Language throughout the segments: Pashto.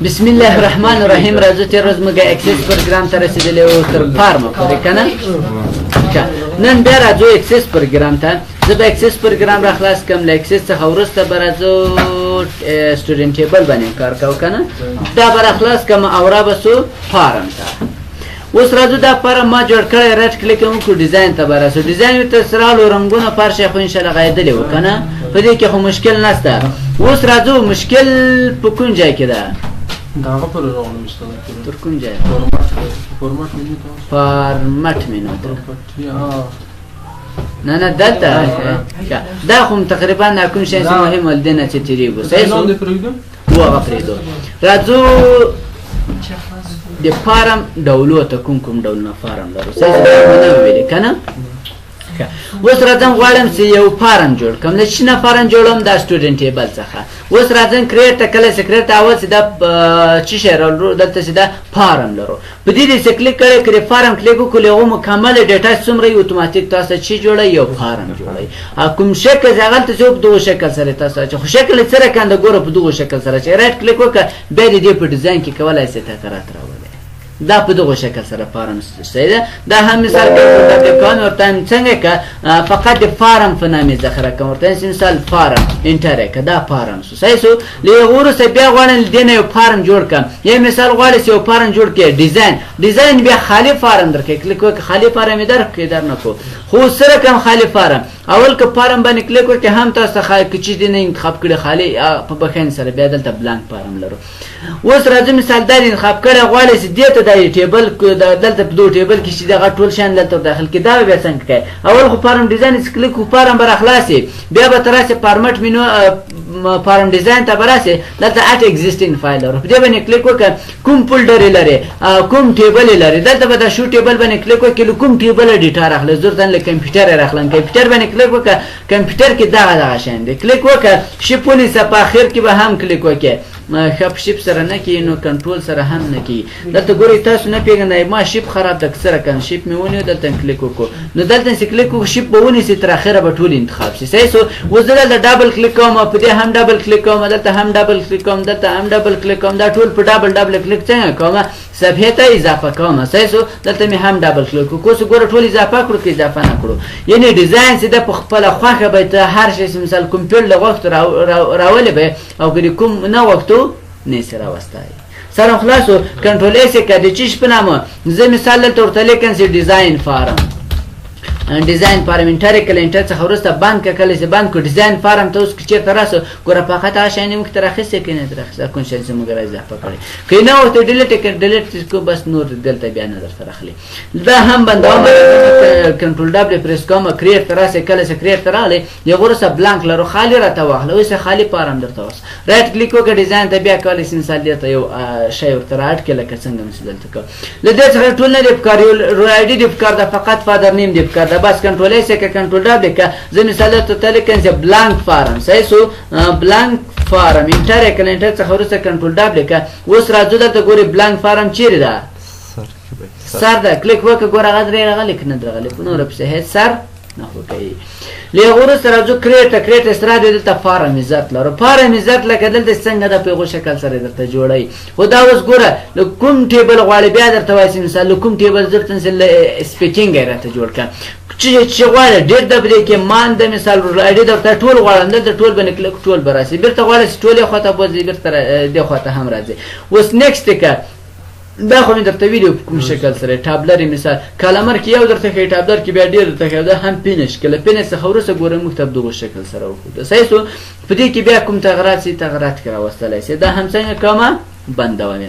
بسم الله الرحمن الرحیم. راځو تیر ورځ موږ اکسس پروګرام ته رسیدلی وو تر فارمه پورې که نه. نن بیا راځو اکسس پروګرام ته. زه به اکسس پروګرام را خلاص کړم. له اکسس څخه وروسته به راځو سټوډنټ ټیبل باندې کار کوو که نه. دا به را خلاص کړم او را به سو فارم ته. اوس راځو دا فارم ما جوړ کړی، رایټ کلیک وکړو، ډیزاین ته به راسو. ډیزاین ته سرالو رنګونه فرش خو انشاءالله غایدلې وو که نه، په دې کې خو مشکل نشته. اوس راځو مشکل په کوم ځای کې ده؟ دغه پر راغلم استاد تر کوم ځای؟ فارمټ منو نه نه دلته دا خو تقریبا کوم شی چې مهم ول دی نه چې تیریږو. صحیح شو؟ و هغه پرېږدو. راځو د فارم ډولو ته کوم کوم ډولونه فارم لرو. صحیح څه ویلې که نه. اوس راځم غواړم چې یو فارم جوړ کړم. د چي نه فارم جوړوم؟ دا سټوډنټ ټیبل څخه. اوس راځم کریټ ته. کله چې کریټ ته اول چې دا څه شی راوړو دلته چې دا فارم لرو. په دې چې کلیک کړئ کړئ فارم کلیک وکړو، هغه مکمل ډیټا څومره وي اتوماتیک تاسو چې جوړوي یو فارم جوړوي. کوم شکل چې هغه ته په دغه شکل سره تاسو چې خو شکل یې سره کنده ګوره په دغه شکل سره چې رایټ کلیک وکړه بیا دې په ډیزاین کې کولای شئ تغیرات راوړئ. دا په دغه شکل سره فارم صحیح ده. دا هم مثال کې کوم ورته څنګه که فقط د فارم په نامې ذخیره کوم ورته مثال فارم انټر کې دا فارم صحیح شو. له وروسته بیا غواړم دې نه یو فارم جوړ کړم. یو مثال غواړم چې یو فارم جوړ کړم ډیزاین بیا خالی فارم درکې کلیک وکړه خالی فارم یې درکې در نه کو خو سره کوم خالی فارم اول که فارم باندې کلیک وکړئ هم تاسو خالی چې دې نه انتخاب کړئ خالی په بخین سره بیا دلته بلانک فارم لرو. اوس راځو مثال دا انتخاب کړئ غواړئ چې دې ته د ټیبل دلته په دوه ټیبل کې چې دغه ټول شان دلته داخل کې دا بیا څنګه کوي؟ اول خو فارم ډیزاین کلیک کو فارم بر خلاصي بیا به تراسه فارمټ مینو فارم ډیزاین ته براسه دلته اټ ایگزیسټینګ فایل لرو. په دې باندې کلیک وکړئ کوم فولډر لري کوم ټیبل لري دلته به د شو ټیبل باندې کلیک وکړئ کوم ټیبل ډیټا راخلي ضرورت نه کمپیوټر راخلم. کمپیوټر باندې کلیک وکړئ کمپیوټر کې دا شان دی کلیک وکړئ شپونی څخه په اخر کې به هم کلیک وکړئ شپ شپ سره نه کی نو کنټرول سره هم نه کی. دلته ګورئ تاسو نه پیژنئ ما شپ خراب د سره کن شپ میونه دلته کلیک وکړو نو دلته چې کلیک وکړو شپ به ونی سي تر اخره به ټول انتخاب شي. صحیح سو. وزره د ډبل کلیک کوم په دې هم ډبل کلیک کوم دلته هم ډبل کلیک کوم دلته هم ډبل کلیک کوم دا ټول په ډبل کلیک څنګه کوم صفحه ته اضافه کوم. صحیح سو. دلته می هم ډبل کلیک وکړو څو ګوره ټول اضافه کړو کې اضافه نه کړو. یعنی ډیزاین چې د خپل خوخه به ته هر شي مثال کمپیوټر له وخت راولې به او ګری کوم نه وختو نه سره واستای سره خلاصو کنټرول ایس کړئ چې په نامه زه مثال ته ورته لیکم چې ډیزاین فارم انټر کله انټر څخه ورسته باند کله چې باند کو ډیزاین فارم ته اوس چیرته راسو ګوره فقط شانې مخ تر اخیسته کې نه درخصه کوم شي چې موږ اضافه کړی کینه او ته ډیلیټ کو بس نور دلته بیا نه درته راخلي. دا هم بندوم کنټرول دبل پریس کوم کریټ تراسه کله چې کریټ تراله یو ورسه بلانک لرو خالی راته واخله اوس خالی فارم درته اوس رائټ کلیک وکړه ډیزاین ته بیا کولای شي مثال دې ته یو شی ورته راټ کې لکه څنګه مثال دلته کو لدې څخه ټول نه د افکار یو آی ډی د افکار د فقط فادر نیم د افکار بس کنټرول ایس کې کنټرول دبل کې زه مثال ته تلیکن چې بلانک فارم. صحیح سو. بلانک فارم انټر کله انټر څخه ورسره کنټرول دبل کې اوس راځو دلته ګوري بلانک فارم چیرې ده سر ده کلیک وکړه ګوره غدرې راغلی کنه درغلی په نور په هیڅ سر نه کوي. له ورسره راځو کریټ سره دلته فارم عزت لرو. فارم عزت لکه دلته څنګه د پیغو شکل سره درته جوړي خو دا اوس ګوره کوم ټیبل غواړي بیا درته وایي مثال کوم ټیبل درته سپیچینګ راته جوړ کړه چې غواړي ډېر د بری کې مان د مثال راډي درته ټول غواړم د ټول باندې کلیک ټول براسي بیرته غواړي ټول خواته بوزي بیرته د خواته هم راځي. اوس نیکسټ کا دا خو مې درته ویډیو کوم شکل سره ټابلر مثال کلمر کې یو درته کې ټابلر کې بیا ډېر درته دا هم پینش کله پینش څخه ورسره ګورم مکتب دغه شکل سره وکړه. صحیح سو. په دې کې بیا کوم تغیرات کړه واستلای سي دا هم څنګه کومه بندوم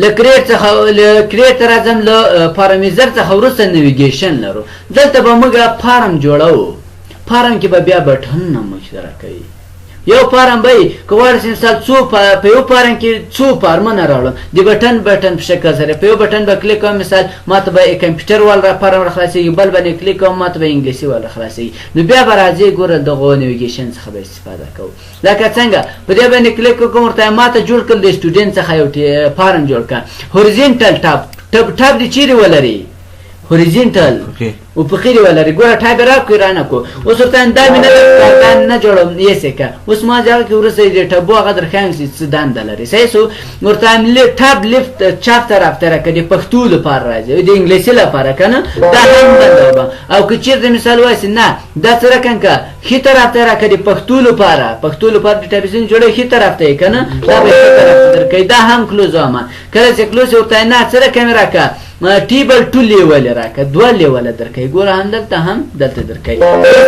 لکریټ څخه لکریټ راځم له پارامتر څخه ورسره نیویګیشن لرو. دلته به موږ فارم جوړو فارم کې به بیا بټن نه مشترک کوي یو فارم به کوړ مثال څو په یو فارم کې څو فارمونه راوړم د بټن په شکل سره په یو بټن به کلیک کوم مثال ماته به کمپیوټر ول را فارم خلاصي بل باندې کلیک کوم ماته به انګلیسي ول خلاصي نو بیا به راځي ګوره دغه نیویګیشن څخه به استفاده کوو لکه څنګه په دې باندې کلیک کوم ورته ماته جوړ کړل د سټوډنټ څخه یو فارم جوړ کړ هوریزونټل ټاب د چیرې ولري هوریزونټل او فقیری ولري ګوره ټایپ راکړي رانه کو اوس ورته دا مې نه جوړم یې سکه اوس ما ځکه کې ورسې دې ټبو هغه در خان چې دند لري صحیح سو ورته ټاب لیفت چاپ طرف ته راکړي پښتو لپاره راځي د انګلیسي لپاره کنه دا هم بندوبه او که چیرته مثال وایي نه دا سره کنه خي طرف ته راکړي پښتو لپاره د ټلویزیون جوړه خي طرف ته کنه دا به خي طرف ته درکې دا هم کلوزومه کله چې کلوز ورته نه سره کیمرا کا ټیبل 2 لیول راکه 2 لیول درکې ګوره هم دلته درکې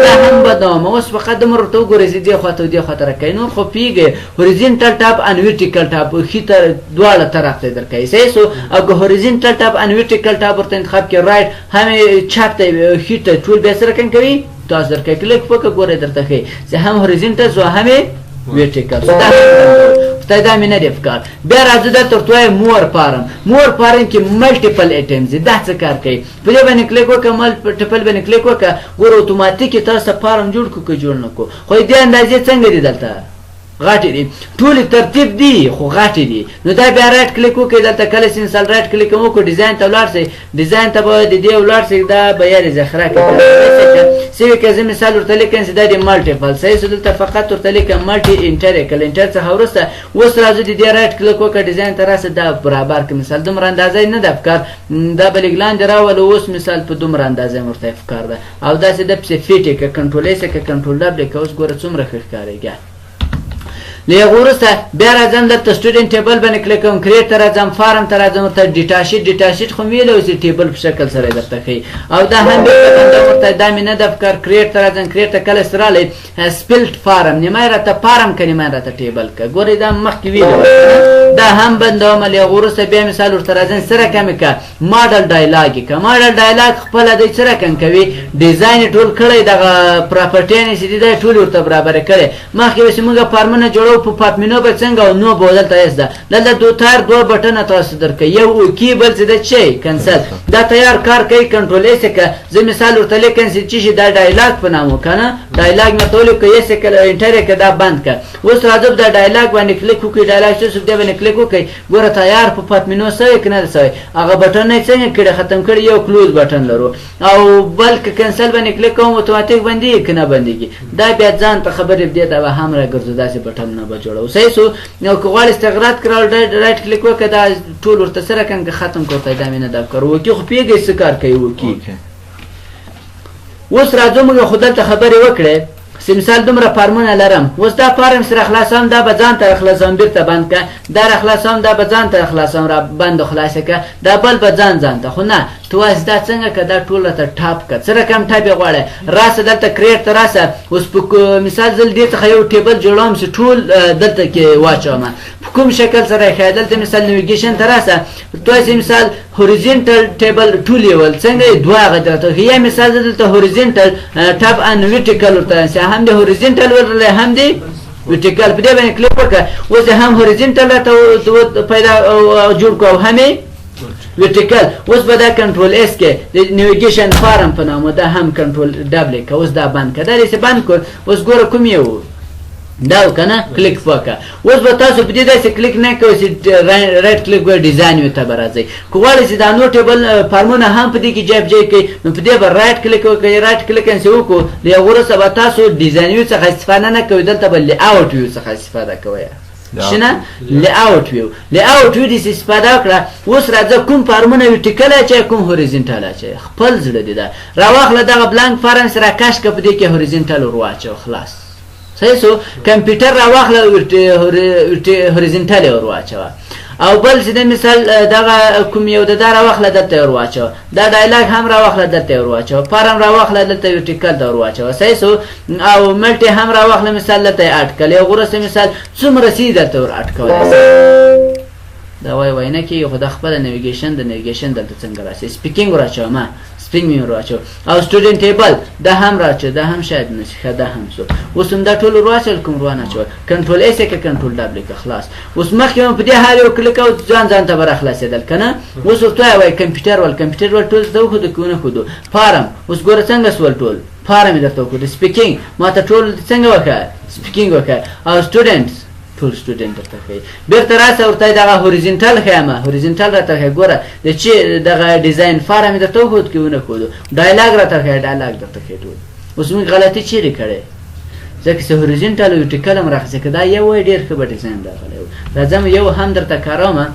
دا هم بدوم اوس فقط مرته ګورې دې خاطر دې خاطر کوي نو خو پیګه هوریزونټل ټاپ ان ورټیکل ټاپ خي تر دواړه طرف ته درکې صحیح سو او هوریزونټل ټاپ ان ورټیکل ټاپ ورته انتخاب کې رائټ هم چاپ ته خي ته ټول به سره کوي تاسو درکې کلیک وکړه ګوره درته کوي چې هم هوریزونټل سو هم ورټیکل دا مې نه دی افکار بیا راځو دا ترتوی مور پارم کې ملټیپل ایټمز دا څه کار کوي په دې باندې کلیک وکړه ملټیپل باندې کلیک وکړه ګوره اتوماتیک تاسو پارم جوړ کو جوړ نه کو خو دې اندازې څنګه دی دلته غاټي دي ټول ترتیب دي خو غاټي دي نو دا بیا رائټ کلیک وکړئ دلته کله چې مثال رائټ کلیک وکړو ډیزاین ته ولاړ شئ ډیزاین ته به د دې ولاړ شئ دا به یې ذخیره کړئ سوي که زه مثال ورته لیکم چې دا د ملټیپل صحیح سو دلته فقط ورته لیکم ملټي انټر کله انټر څخه وروسته اوس راځو د دې رائټ کلیک وکړه ډیزاین ته راسه دا برابر کړه مثال دومره اندازې نه د افکار دا بل ګلاند راول اوس مثال په دومره اندازې مرته افکار ده او دا چې د سپیسیفیک کنټرول ایس کې کنټرول دبل کې اوس ګوره څومره ښکارېږي لیغه وروسته بیا راځم دلته سټوډنټ ټیبل باندې کلیک کوم کریټ ته راځم فارم ته راځم ورته ډیټا شیټ خو ویلو چې ټیبل په شکل سره درته ښیي او دا هم بیا ورته دا مې نه د افکار کریټ ته راځم کریټ ته کله سره رالی سپلټ فارم نیمای راته فارم که نیمای راته ټیبل که ګورئ دا مخکې ویلو دا هم بندوم لیغه وروسته بیا مثال ورته راځم سره کمې که ماډل ډایلاګ یې که ماډل ډایلاګ خپله دی سره کم کوي ډیزاین یې ټول کړی دغه پراپرټیانې چې دي دا یې ټول ورته برابرې کړی مخکې به چې موږ فارمونه جوړو په پاپ مینو به څنګه او نو به دلته یې ده دلته دوه بټنه تاسو درکوي یو اوکي بل چې د چی کنسل دا تیار کار کوي کنټرول یې که زه مثال ورته لیکم چې شي دا ډایلاګ په نام وکنه ډایلاګ مې ته ولیکو یې که انټر یې که دا بند که اوس راځم دا ډایلاګ باندې کلیک وکړئ ډایلاګ چې دې باندې کلیک وکړئ ګوره تیار په پاپ مینو سوی که نه سوی هغه بټن یې څنګه کړی ختم کړی یو کلوز بټن لرو او بل که کنسل باندې کلیک کوم اتوماتیک بندېږي که نه بندېږي دا بیا ځان ته خبرې دې ته به هم راګرځو داسې بټن نه به جوړو صحیح سو نو که غواړې استغراق کړه رائټ کلیک وکړه دا ټول ورته سره کنه ختم کوته دا مې نه دا کار وکي خو پیږي څه کار کوي وکي اوس راځو موږ خو دلته خبرې وکړې مثال دومره فارمونه لرم اوس دا فارم سره خلاصوم دا به ځان ته خلاصوم بیرته بند که دا خلاصوم دا به ځان ته خلاصوم را بند خلاصه که دا بل به ځان ته خو نه تو واس دا څنګه که دا ټول راته ټاپ که څه رقم ټاپ یې غواړې راسه دلته کریټ ته راسه اوس په مثال زه دې څخه یو ټیبل جوړوم چې ټول دلته کې واچوم په کوم شکل سره یې ښایي دلته مثال نیویګیشن ته راسه تاسې مثال هوریزونټل ټیبل 2 لیول څنګه یې دوه هغه درته ښیي یا مثال زه دلته هوریزونټل ټاپ ان ورټیکل ورته هم د هوریزونټل ورله هم دی ورټیکل په دې باندې کلیک وکړه اوس هم هوریزونټل راته پیدا جوړ کړو هم ورټیکل اوس به دا کنټرول اس کې د نیویګیشن فارم په نامه دا هم کنټرول ډبل کې اوس دا بند کړه دا دې بند کړ اوس ګوره کوم یو دا کنه کلیک وکړه اوس به تاسو په دې داسې کلیک نه کوئ چې رائټ کلیک وکړئ ډیزاین یې ته به راځئ که غواړئ چې دا نور ټیبل فارمونه هم په دې کې جای کوئ نو په دې به رائټ کلیک وکړئ رائټ کلیک یې وکړو د هغه وروسته به تاسو ډیزاین ویو څخه استفاده نه کوئ دلته به لیاوټ ویو څخه استفاده کوئ شنه لیاوټ ویو دې استفاده وکړه اوس راځه کوم فارمونه ورټیکل اچوي کوم هوریزونټل اچوي خپل زړه دې ده راواخله دغه بلانک فارم سره کش که په دې کې هوریزونټل ور واچو خلاص صحیح سو کمپیوټر راواخله هوریزونټل ور واچو او بل چې د مثال دغه کوم یو د دا راواخله دلته ور واچو دا ډایلاګ هم راواخله دلته ور واچو فارم راواخله دلته ورټیکل ور واچو صحیح سو او ملټي هم راواخله مثال دلته اټکل یو غوړه مثال څومره سي دلته ور اټکل دا وای نه کې خو د خپل نیویګیشن دلته څنګه راشي سپیکینګ راچو ما سپینګ مې راچو او سټوډنټ ټیبل دا هم راچو دا هم شاید نشي دا هم سو اوس هم دا ټول راچل کوم روانه چو کنټرول ایس کې کنټرول دبل کې خلاص اوس مخکې په دې حال یو کلیک او ځان ته بر خلاصېدل کنه اوس ورته وای کمپیوټر ول ټول زه خو د کوونه خو فارم اوس ګوره څنګه سوال ټول فارم درته کو د سپیکینګ ما ته ټول څنګه وکړه سپیکینګ وکړه او سټوډنټس ټول سټوډنټ درته ښیي بېرته راسه ورته یې دغه هوریزنټل ښیمه هوریزنټل راته ښیي ګوره د چې دغه ډیزاین فارم یې درته وښود که ونه ښودو ډایلاګ راته ښیي ډایلاګ درته ښیي ټول اوس موږ غلطي چیرې کړې ځکه چې هوریزنټل او ورټیکل هم راخیستې که دا یو وای ډېر ښه به ډیزاین راغلی و راځم یو هم درته کارومه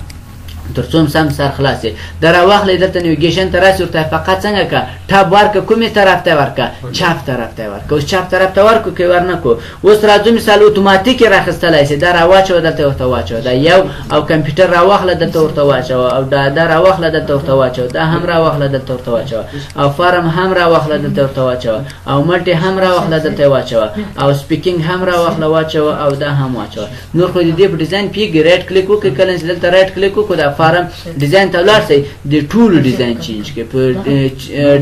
تر څو سم سر خلاص یې دا راواخلئ دلته نیویګیشن ته راسي ورته فقط څنګه که ټاب ورکړه کومې طرف ته یې ورکړه چاپ طرف ته یې ورکړه اوس چاپ طرف ته ورکړو که یې ورنکړو اوس راځو مثال اتوماتیک یې راخیستلی سي دا راواچوه دلته ورته واچوه دا یو او کمپیوټر راواخله دلته ورته واچوه او دا راواخله دلته ورته واچوه دا هم راواخله دلته ورته واچوه او فارم هم راواخله دلته ورته واچوه او ملټي هم راواخله دلته واچوه او سپیکینګ هم راواخله واچوه او دا هم واچوه نور خو د دې په ډیزاین پیږي رایټ کلیک وکړئ کله چې دلته رایټ کلیک وکړو دا فارم ډیزاین ته ولاړ شئ د ټولو ډیزاین چینج کړئ په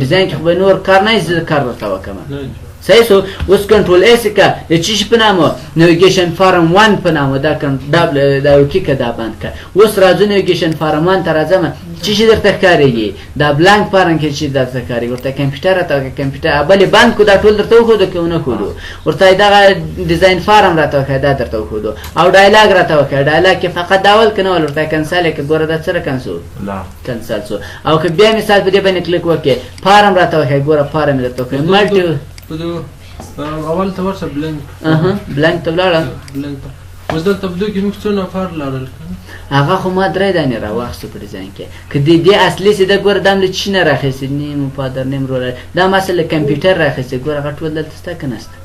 ډیزاین کې خو به نور کار نه زه کار درته وکړم صحیح شو اوس کنټرول ایس که د چی شي په نامه نیویګیشن فارم 1 په نامه دا دا یو کیکه دا بند کړه اوس راځو نیویګیشن فارم 1 ته راځم چی شي درته ښکارېږي دا بلانک فارم کې چې درته ښکارېږي ورته کمپیوټر راته کمپیوټر بلې بند کړو دا ټول درته وښودو که ونه ښودو ورته دغه ډیزاین فارم راته وښیه دا درته وښودو او ډایلاګ راته وښیه ډایلاګ کې فقط دا ول که نه ول ورته کنسل یې که ګوره دا څه کنسل کنسل شو او که بیا مثال په دې باندې کلیک وکړې فارم راته وښیه ګوره فارم یې درته وښیه ملټي اول ته ورشه بلنک بلنک ته ولاړه بلنک ته اوس دلته په دې کې موږ څو نفر لاړل هغه خو ما 3 دانې راواخیستو په ډیزاین کې که دې اصلي سي ده ګوره دا هم له چی نه راخیستې نیم پادر نیم رولر دا ما اصل له کمپیوټر راخیستې ګوره هغه ټول دلته شته که نشته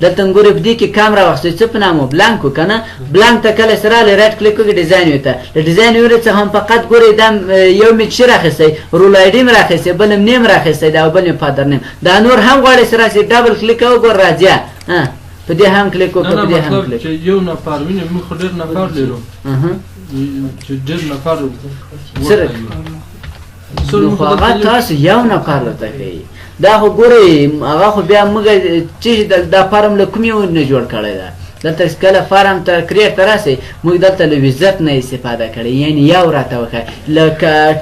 دلته ګورې په دې کې کام راواخیستو څه په نامه بلانک و که نه بلانک ته کله چې راغلی رایټ کلیک وکړې ډیزاین وي ته له ډیزاین ویورې څخه هم فقط ګورې دا یو مې چی راخیستی رول آی ډي مې راخیستی بل مې نیم راخیستی دا او بل مې فادر نیم دا نور هم غواړې چې راسي ډبل کلیک وګور راځه په دې هم کلیک وکړه په دې هم کلیک چې یو نفر وینې موږ خو ډېر نفر لرو چې ډېر نفر نو خو هغه تاسو یو نفر درته ښیي دا خو ګورئ هغه خو بیا موږ چې دا فارم له کومې نه جوړ کړی ده دلته کله فارم ته کریټ ته راسئ موږ دلته له ویزت نه استفاده کړې یعنې یو راته وښیه له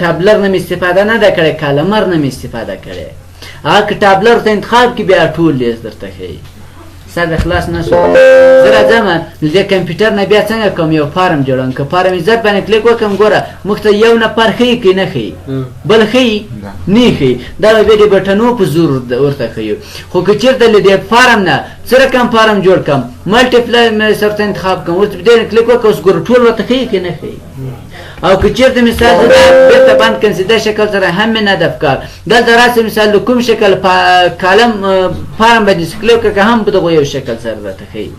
ټابلر نه مې استفاده نه ده کړې کالمر نه مې استفاده کړې هغه که ټابلر ته انتخاب کړي بیا ټول لیست درته ښیي سر د خلاص نه شو زه راځم د کمپیوټر نه بیا څنګه کوم یو فارم جوړوم که فارم عزت باندې کلیک وکړم ګوره موږ ته یو نفر ښیي که نه ښیي بل ښیي نه ښیي دا به بیا د بټنو په زور ورته ښیو خو که چېرته له دې فارم نه څه رقم فارم جوړ کړم ملټیپلای مې سرته انتخاب کړم اوس په دې کلیک وکړه اوس ګوره ټول ورته ښیي که نه ښیي او که چېرته مثال زه بېرته بند کړم چې دا شکل سره هم مې نه ده پکار دلته راسې مثال د کوم شکل کالم فارم باندې چې کلیک وکړه هم په دغو یو شکل سره راته ښیي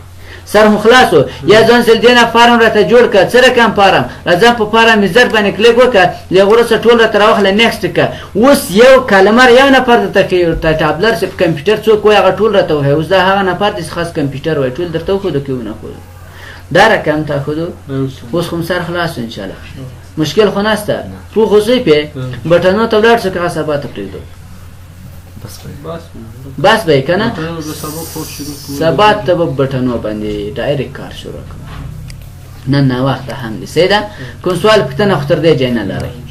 سر مو خلاص و یا ځان سل دې نه فارم راته جوړ کړه څه رقم فارم راځم په فارم عزت باندې کلیک وکړه له هغه وروسته ټول راته راواخله نیکسټ کړه اوس یو کالمر یو نفر درته ښیي ورته ټابلر چې په کمپیوټر څوک وایي هغه ټول راته وښیي اوس دا هغه نفر دی چې خاص کمپیوټر وایي ټول درته وښودو که ونه ښودو دا رقم تاخذو اوس خو سر خلاص انشاءالله مشکل خو نسته پوه اوسئ پې بټنو ته ولاړ شو که هغه سبا ته پرېږدو بس به یې که نه سبا ته به بټنو باندې ډایرکټ کار شروع کړو نن ناوخته هم دی صحیح ده کوم سوال پوښتنه خو تر دې ځای نه لرئ